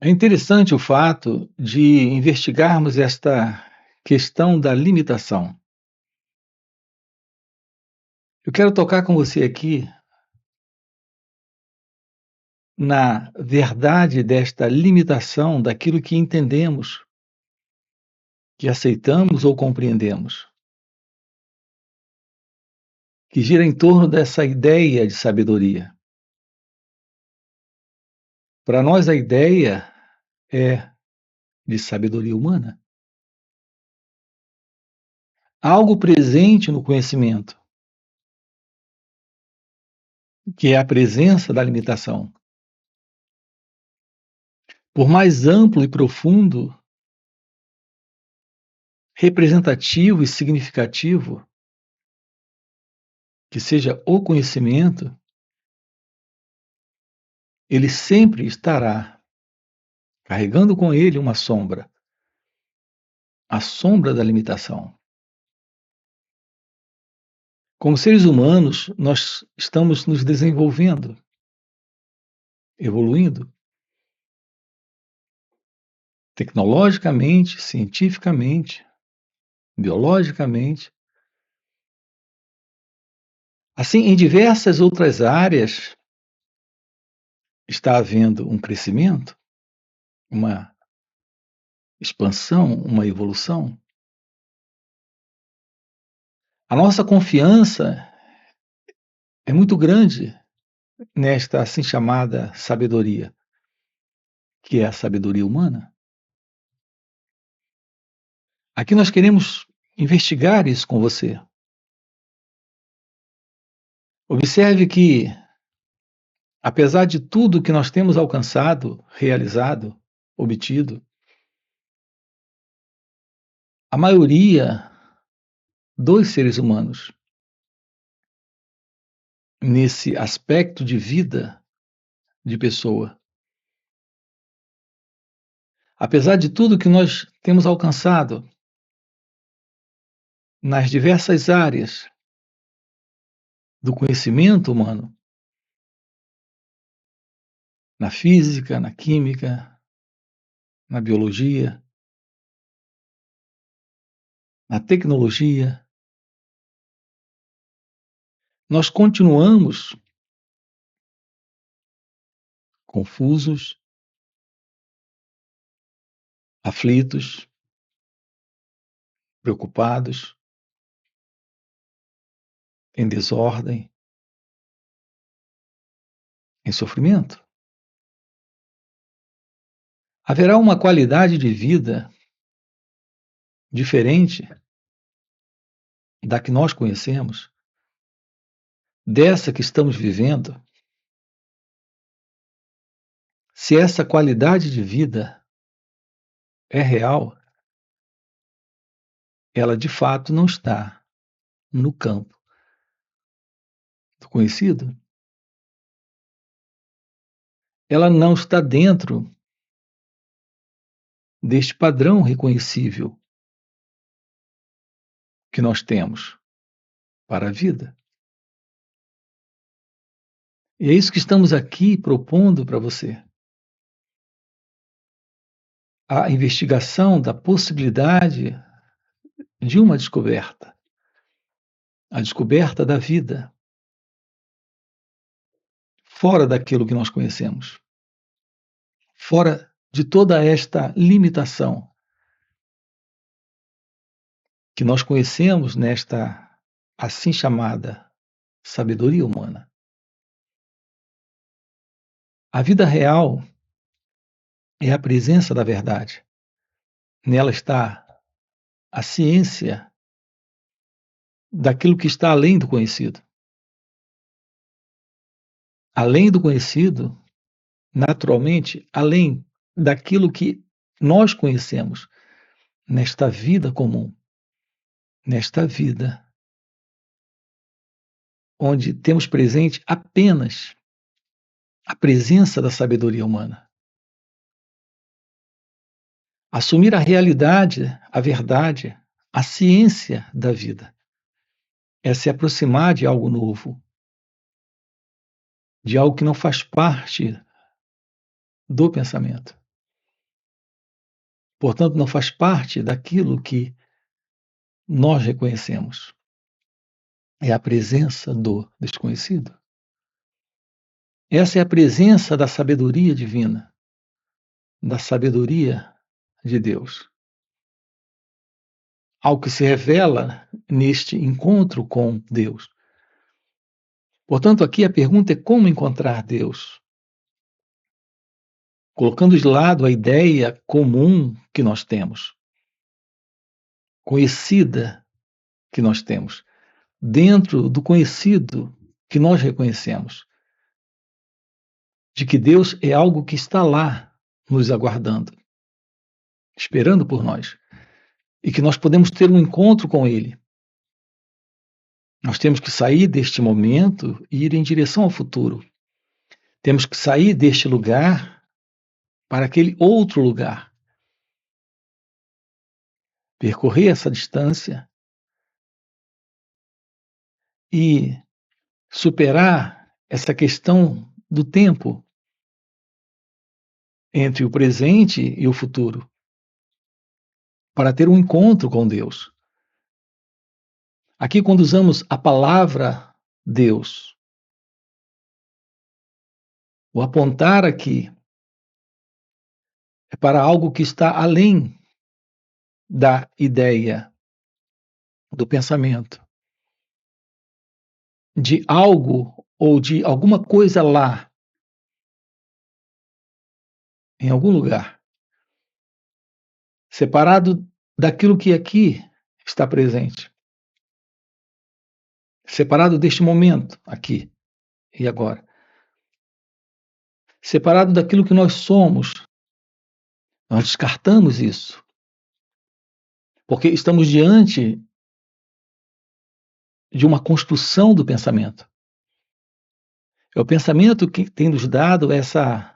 É interessante o fato de investigarmos esta questão da limitação. Eu quero tocar com você aqui na verdade desta limitação daquilo que entendemos, que aceitamos ou compreendemos, que gira em torno dessa ideia de sabedoria. Para nós, a ideia é de sabedoria humana, algo presente no conhecimento, que é a presença da limitação. Por mais amplo e profundo, representativo e significativo que seja o conhecimento, ele sempre estará carregando com ele uma sombra, a sombra da limitação. Como seres humanos, nós estamos nos desenvolvendo, evoluindo, tecnologicamente, cientificamente, biologicamente. Assim, em diversas outras áreas, está havendo um crescimento, uma expansão, uma evolução. A nossa confiança é muito grande nesta assim chamada sabedoria, que é a sabedoria humana. Aqui nós queremos investigar isso com você. Observe que, apesar de tudo que nós temos alcançado, realizado, obtido, a maioria dos seres humanos, nesse aspecto de vida de pessoa, apesar de tudo que nós temos alcançado nas diversas áreas do conhecimento humano, na física, na química, na biologia, na tecnologia, nós continuamos confusos, aflitos, preocupados, em desordem, em sofrimento. Haverá uma qualidade de vida diferente da que nós conhecemos, dessa que estamos vivendo, se essa qualidade de vida é real, ela de fato não está no campo do conhecido. Ela não está dentro deste padrão reconhecível que nós temos para a vida. E é isso que estamos aqui propondo para você. A investigação da possibilidade de uma descoberta, a descoberta da vida, fora daquilo que nós conhecemos, fora de toda esta limitação que nós conhecemos nesta assim chamada sabedoria humana. A vida real é a presença da verdade. Nela está a ciência daquilo que está além do conhecido. Além do conhecido, naturalmente, além daquilo que nós conhecemos nesta vida comum, nesta vida onde temos presente apenas a presença da sabedoria humana. Assumir a realidade, a verdade, a ciência da vida é se aproximar de algo novo, de algo que não faz parte do pensamento. Portanto, não faz parte daquilo que nós reconhecemos. É a presença do desconhecido. Essa é a presença da sabedoria divina, da sabedoria de Deus. Algo que se revela neste encontro com Deus. Portanto, aqui a pergunta é como encontrar Deus? Colocando de lado a ideia comum que nós temos, conhecida que nós temos, dentro do conhecido que nós reconhecemos, de que Deus é algo que está lá nos aguardando, esperando por nós, e que nós podemos ter um encontro com Ele. Nós temos que sair deste momento e ir em direção ao futuro. Temos que sair deste lugar para aquele outro lugar. Percorrer essa distância e superar essa questão do tempo entre o presente e o futuro, para ter um encontro com Deus. Aqui, quando usamos a palavra Deus, o apontar aqui é para algo que está além da ideia, do pensamento, de algo ou de alguma coisa lá, em algum lugar, separado daquilo que aqui está presente, separado deste momento, aqui e agora, separado daquilo que nós somos. Nós descartamos isso, porque estamos diante de uma construção do pensamento. É o pensamento que tem nos dado essa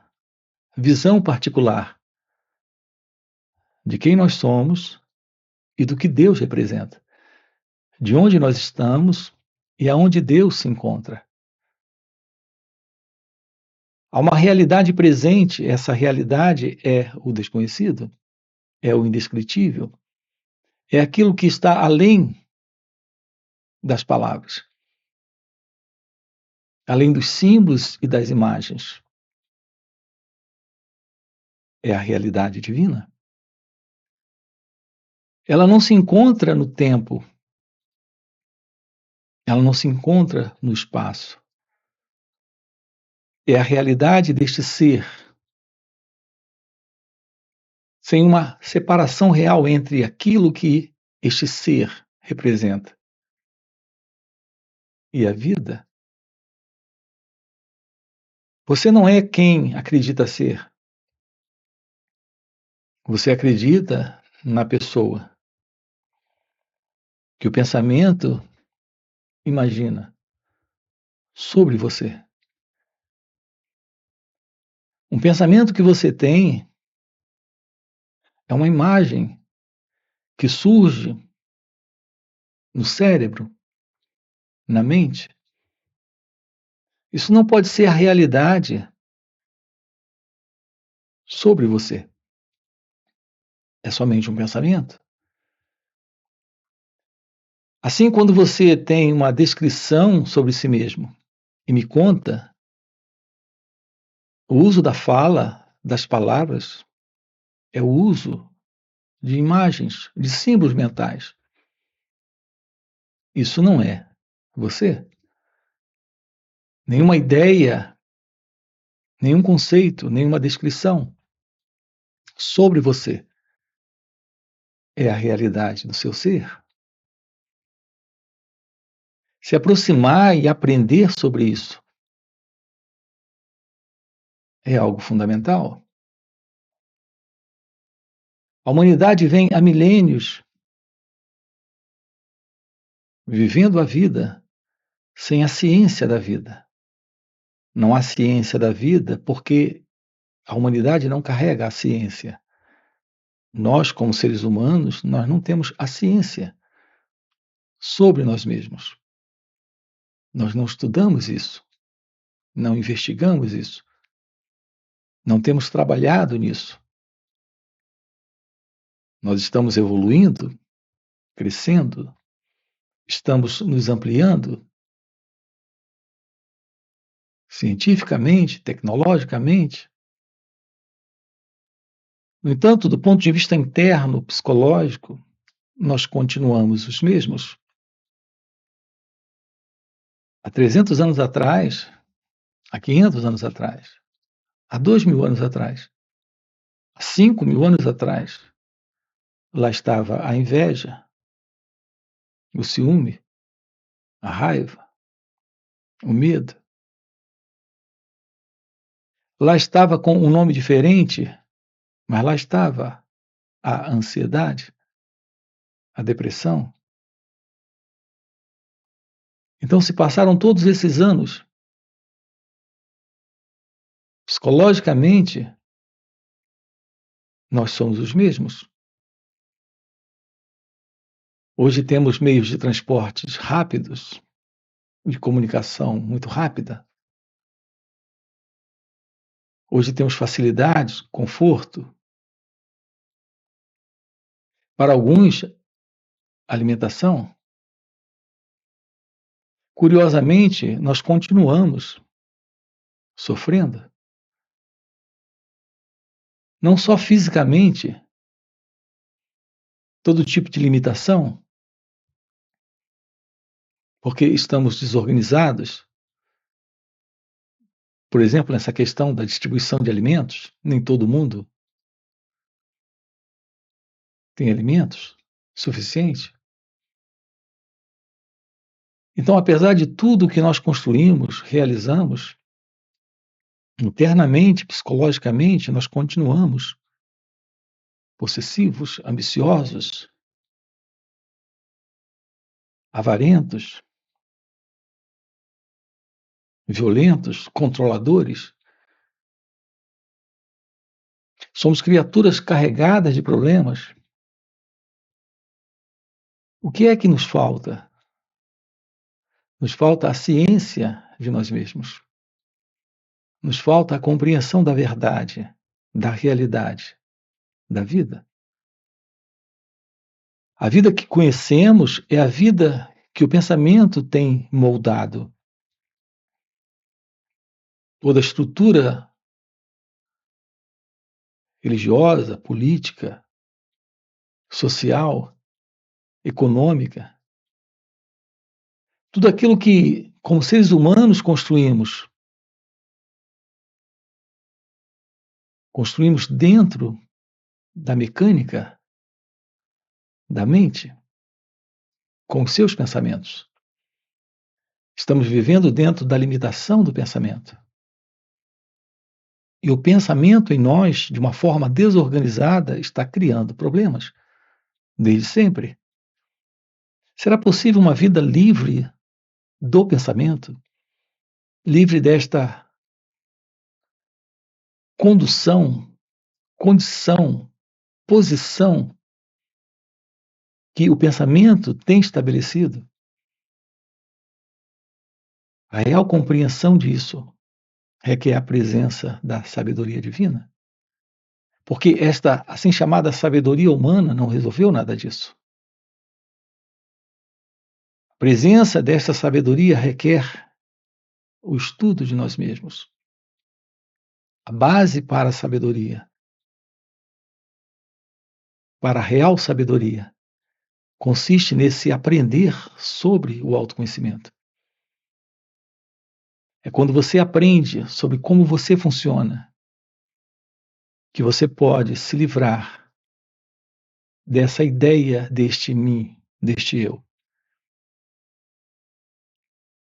visão particular de quem nós somos e do que Deus representa, de onde nós estamos e aonde Deus se encontra. Há uma realidade presente, essa realidade é o desconhecido, é o indescritível, é aquilo que está além das palavras, além dos símbolos e das imagens. É a realidade divina. Ela não se encontra no tempo, ela não se encontra no espaço. É a realidade deste ser, sem uma separação real entre aquilo que este ser representa e a vida. Você não é quem acredita ser. Você acredita na pessoa que o pensamento imagina sobre você. Um pensamento que você tem é uma imagem que surge no cérebro, na mente. Isso não pode ser a realidade sobre você. É somente um pensamento. Assim, quando você tem uma descrição sobre si mesmo e me conta, o uso da fala, das palavras, é o uso de imagens, de símbolos mentais. Isso não é você. Nenhuma ideia, nenhum conceito, nenhuma descrição sobre você é a realidade do seu ser. Se aproximar e aprender sobre isso é algo fundamental. A humanidade vem há milênios vivendo a vida sem a ciência da vida. Não há ciência da vida porque a humanidade não carrega a ciência. Nós, como seres humanos, nós não temos a ciência sobre nós mesmos. Nós não estudamos isso, não investigamos isso, não temos trabalhado nisso. Nós estamos evoluindo, crescendo, estamos nos ampliando cientificamente, tecnologicamente. No entanto, do ponto de vista interno, psicológico, nós continuamos os mesmos. Há 300 anos atrás, há 500 anos atrás, há 2.000 anos atrás, há 5.000 anos atrás, lá estava a inveja, o ciúme, a raiva, o medo. Lá estava com um nome diferente, mas lá estava a ansiedade, a depressão. Então se passaram todos esses anos. Psicologicamente, nós somos os mesmos. Hoje temos meios de transportes rápidos, de comunicação muito rápida. Hoje temos facilidades, conforto. Para alguns, alimentação. Curiosamente, nós continuamos sofrendo. Não só fisicamente, todo tipo de limitação, porque estamos desorganizados. Por exemplo, nessa questão da distribuição de alimentos, nem todo mundo tem alimentos suficiente. Então, apesar de tudo que nós construímos, realizamos, internamente, psicologicamente, nós continuamos possessivos, ambiciosos, avarentos, violentos, controladores. Somos criaturas carregadas de problemas. O que é que nos falta? Nos falta a ciência de nós mesmos. Nos falta a compreensão da verdade, da realidade, da vida. A vida que conhecemos é a vida que o pensamento tem moldado. Toda a estrutura religiosa, política, social, econômica, tudo aquilo que, como seres humanos, construímos dentro da mecânica da mente, com os seus pensamentos. Estamos vivendo dentro da limitação do pensamento. E o pensamento em nós, de uma forma desorganizada, está criando problemas, desde sempre. Será possível uma vida livre do pensamento, livre desta condição, posição que o pensamento tem estabelecido? A real compreensão disso requer a presença da sabedoria divina. Porque esta assim chamada sabedoria humana não resolveu nada disso. A presença desta sabedoria requer o estudo de nós mesmos. A base para a sabedoria, para a real sabedoria, consiste nesse aprender sobre o autoconhecimento. É quando você aprende sobre como você funciona, que você pode se livrar dessa ideia deste mim, deste eu,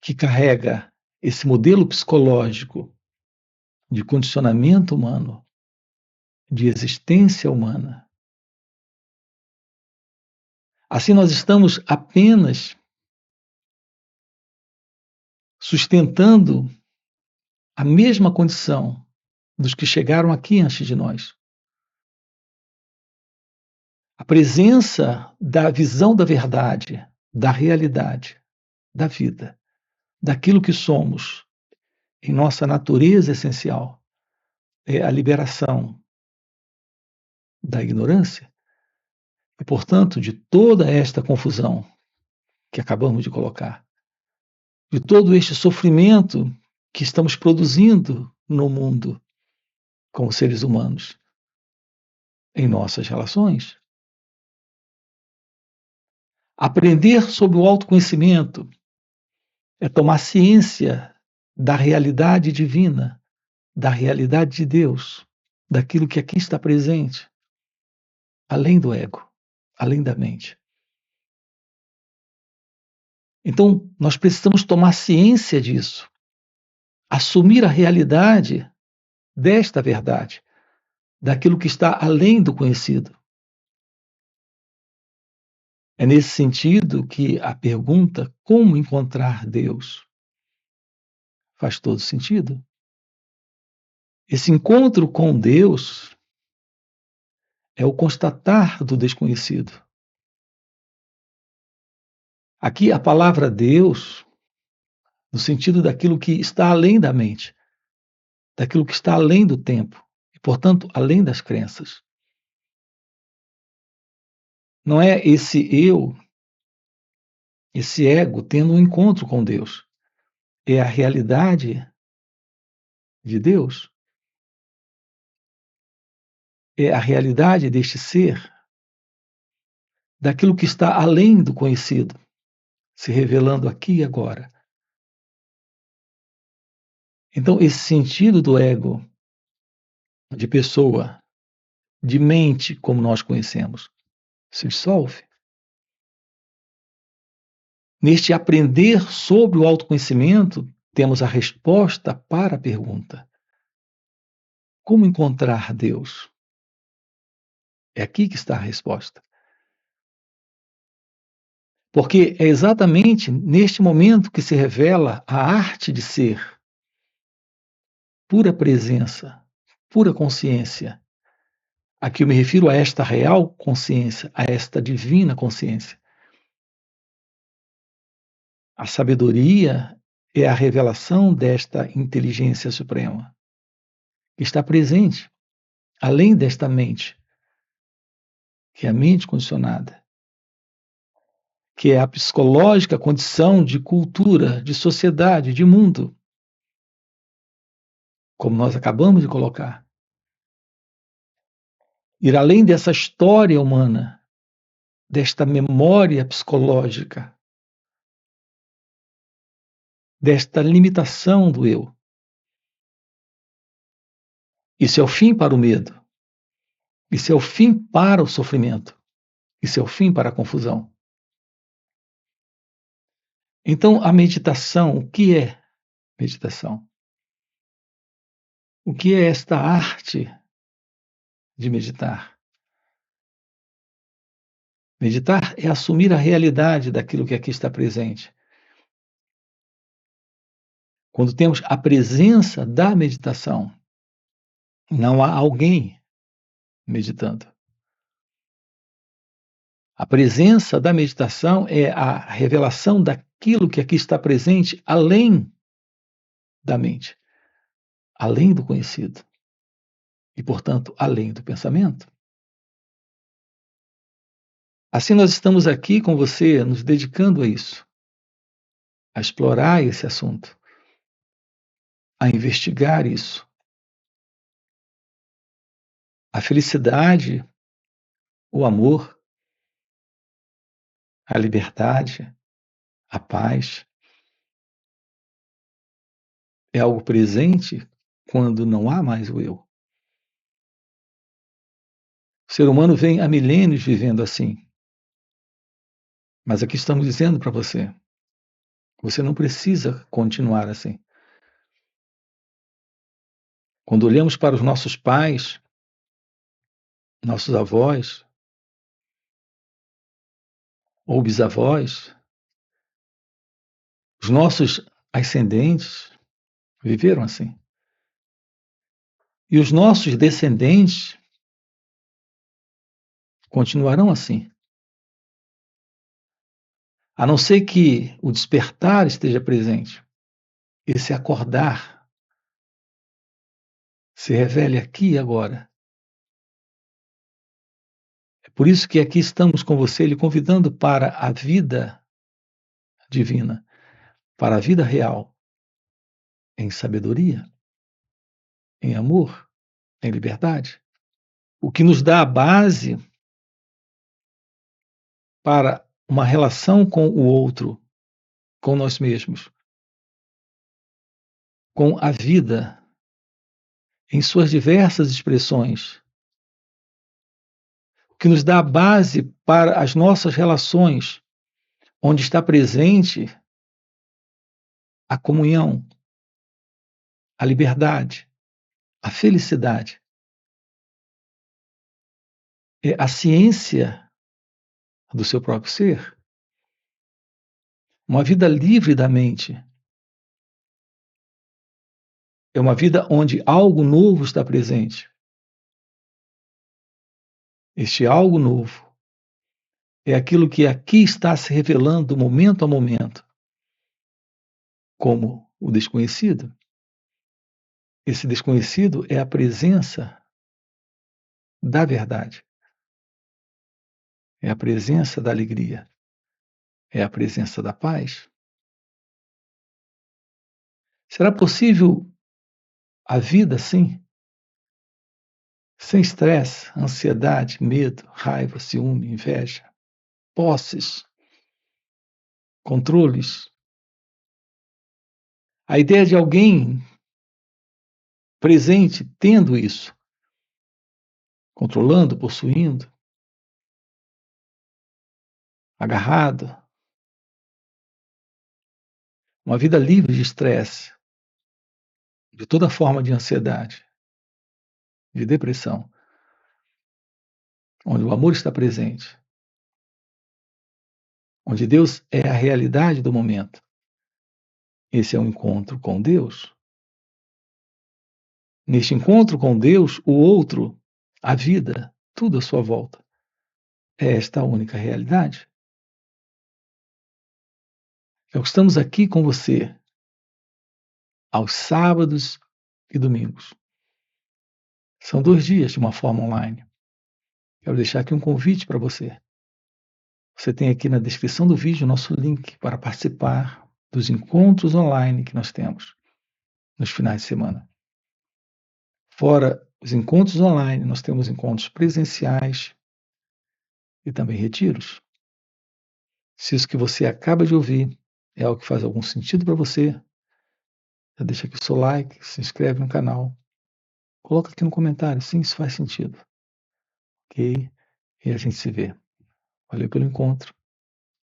que carrega esse modelo psicológico de condicionamento humano, de existência humana. Assim, nós estamos apenas sustentando a mesma condição dos que chegaram aqui antes de nós. A presença da visão da verdade, da realidade, da vida, daquilo que somos em nossa natureza essencial, é a liberação da ignorância, E, portanto, de toda esta confusão que acabamos de colocar, de todo este sofrimento que estamos produzindo no mundo como seres humanos, em nossas relações, aprender sobre o autoconhecimento é tomar ciência da realidade divina, da realidade de Deus, daquilo que aqui está presente, além do ego, além da mente. Então, nós precisamos tomar ciência disso, assumir a realidade desta verdade, daquilo que está além do conhecido. É nesse sentido que a pergunta como encontrar Deus faz todo sentido. Esse encontro com Deus é o constatar do desconhecido. Aqui a palavra Deus, no sentido daquilo que está além da mente, daquilo que está além do tempo e, portanto, além das crenças. Não é esse eu, esse ego, tendo um encontro com Deus. É a realidade de Deus. É a realidade deste ser, daquilo que está além do conhecido, se revelando aqui e agora. Então, esse sentido do ego, de pessoa, de mente, como nós conhecemos, se dissolve. Neste aprender sobre o autoconhecimento, temos a resposta para a pergunta: como encontrar Deus? É aqui que está a resposta. Porque é exatamente neste momento que se revela a arte de ser, pura presença, pura consciência. Aqui eu me refiro a esta real consciência, a esta divina consciência. A sabedoria é a revelação desta inteligência suprema, que está presente, além desta mente, que é a mente condicionada, que é a psicológica condição de cultura, de sociedade, de mundo, como nós acabamos de colocar. Ir além dessa história humana, desta memória psicológica, desta limitação do eu. Isso é o fim para o medo. Isso é o fim para o sofrimento. Isso é o fim para a confusão. Então, a meditação, o que é meditação? O que é esta arte de meditar? Meditar é assumir a realidade daquilo que aqui está presente. Quando temos a presença da meditação, não há alguém meditando. A presença da meditação é a revelação daquilo que aqui está presente além da mente, além do conhecido e, portanto, além do pensamento. Assim, nós estamos aqui com você, nos dedicando a isso, a explorar esse assunto, a investigar isso. A felicidade, o amor, a liberdade, a paz é algo presente quando não há mais o eu. O ser humano vem há milênios vivendo assim. Mas aqui estamos dizendo para você, você não precisa continuar assim. Quando olhamos para os nossos pais, nossos avós ou bisavós, os nossos ascendentes viveram assim. E os nossos descendentes continuarão assim. A não ser que o despertar esteja presente, esse acordar se revele aqui e agora. É por isso que aqui estamos com você, lhe convidando para a vida divina, para a vida real, em sabedoria, em amor, em liberdade. O que nos dá a base para uma relação com o outro, com nós mesmos, com a vida em suas diversas expressões, o que nos dá a base para as nossas relações, onde está presente a comunhão, a liberdade, a felicidade. É a ciência do seu próprio ser. Uma vida livre da mente. É uma vida onde algo novo está presente. Este algo novo é aquilo que aqui está se revelando momento a momento, como o desconhecido. Esse desconhecido é a presença da verdade, é a presença da alegria, é a presença da paz. Será possível a vida assim? Sem estresse, ansiedade, medo, raiva, ciúme, inveja, posses, controles. A ideia de alguém presente tendo isso, controlando, possuindo, agarrado, uma vida livre de estresse, de toda forma de ansiedade, de depressão, onde o amor está presente, onde Deus é a realidade do momento. Esse é um encontro com Deus. Neste encontro com Deus, o outro, a vida, tudo à sua volta, é esta única realidade. É o que estamos aqui com você, aos sábados e domingos. São 2 dias de uma forma online. Quero deixar aqui um convite para você. Você tem aqui na descrição do vídeo o nosso link para participar dos encontros online que nós temos nos finais de semana. Fora os encontros online, nós temos encontros presenciais e também retiros. Se isso que você acaba de ouvir é algo que faz algum sentido para você, já deixa aqui o seu like, se inscreve no canal, coloca aqui no comentário, sim, isso faz sentido. Ok? E a gente se vê. Valeu pelo encontro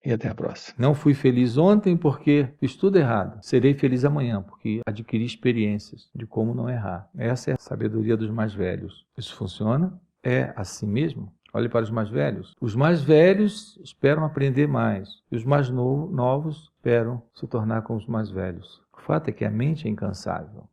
e até a próxima. Não fui feliz ontem porque fiz tudo errado. Serei feliz amanhã porque adquiri experiências de como não errar. Essa é a sabedoria dos mais velhos. Isso funciona? É assim mesmo? Olhe para os mais velhos. Os mais velhos esperam aprender mais e os mais novos esperam se tornar como os mais velhos. O fato é que a mente é incansável.